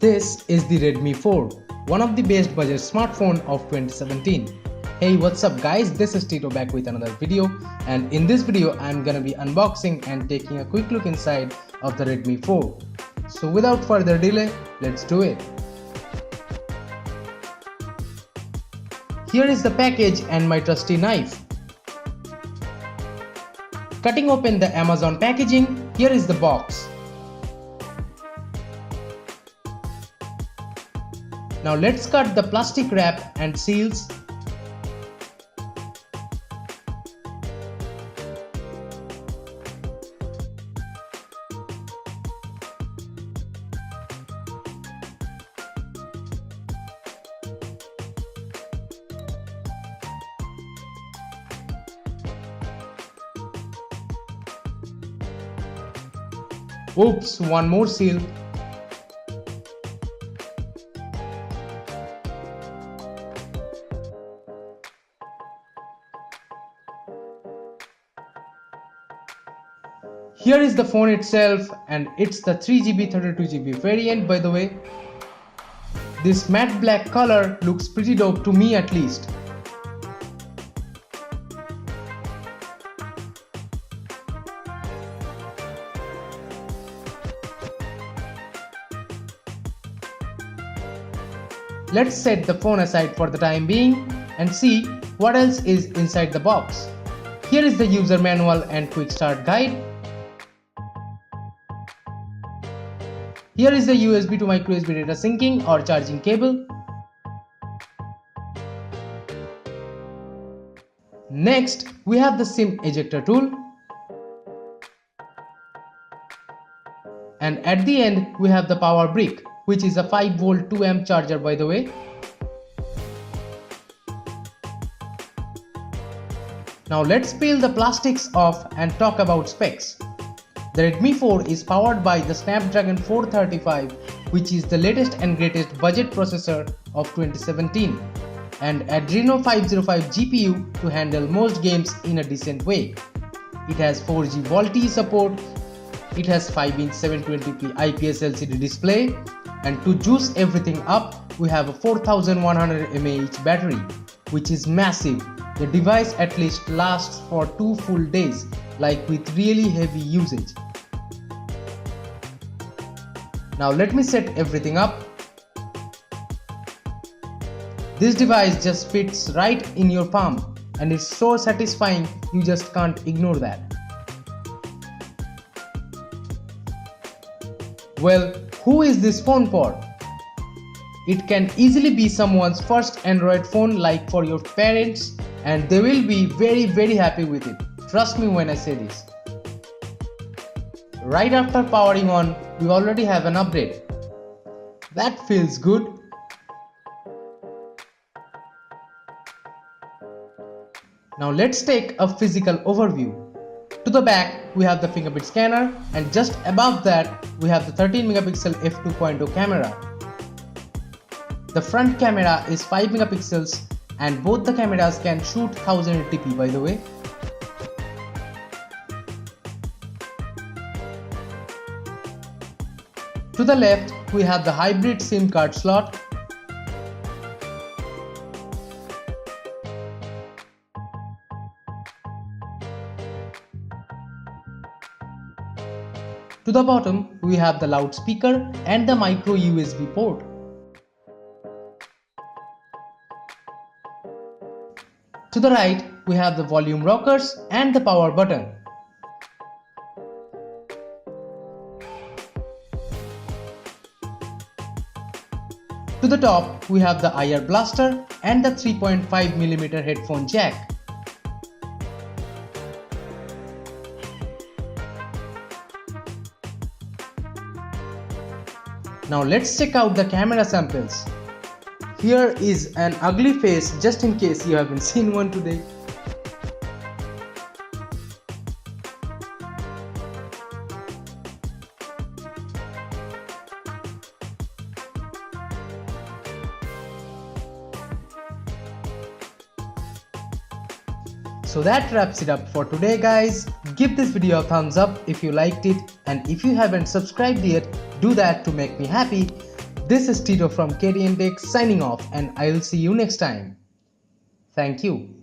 This is the Redmi 4, one of the best budget smartphone of 2017. Hey, what's up guys, this is Tito back with another video, and in this video I'm gonna be unboxing and taking a quick look inside of the Redmi 4. So without further delay, let's do it. Here is the package and my trusty knife. Cutting open the Amazon packaging, here is the box. Now let's cut the plastic wrap and seals. Oops, one more seal. Here is the phone itself, and it's the 3GB 32GB variant by the way. This matte black color looks pretty dope to me at least. Let's set the phone aside for the time being and see what else is inside the box. Here is the user manual and quick start guide. Here is the USB to micro USB data syncing or charging cable. Next, we have the SIM ejector tool. And at the end, we have the power brick, which is a 5V 2A charger by the way. Now let's peel the plastics off and talk about specs. The Redmi 4 is powered by the Snapdragon 435, which is the latest and greatest budget processor of 2017, and Adreno 505 GPU to handle most games in a decent way. It has 4G VoLTE support, it has 5-inch 720p IPS LCD display, and to juice everything up, we have a 4100 mAh battery, which is massive. The device at least lasts for 2 full days, like with really heavy usage. Now let me set everything up. This device just fits right in your palm and it's so satisfying, you just can't ignore that. Well, who is this phone for? It can easily be someone's first Android phone, like for your parents, and they will be very happy with it. Trust me when I say this. Right after powering on, we already have an update. That feels good. Now let's take a physical overview. To the back, we have the fingerprint scanner, and just above that, we have the 13MP f2.0 camera. The front camera is 5MP, and both the cameras can shoot 1080p by the way. To the left, we have the hybrid SIM card slot. To the bottom, we have the loudspeaker and the micro USB port. To the right, we have the volume rockers and the power button. To the top, we have the IR blaster and the 3.5mm headphone jack. Now let's check out the camera samples. Here is an ugly face just in case you haven't seen one today. So that wraps it up for today guys. Give this video a thumbs up if you liked it, and if you haven't subscribed yet, do that to make me happy. This is Tito from KTN Tech signing off, and I'll see you next time. Thank you.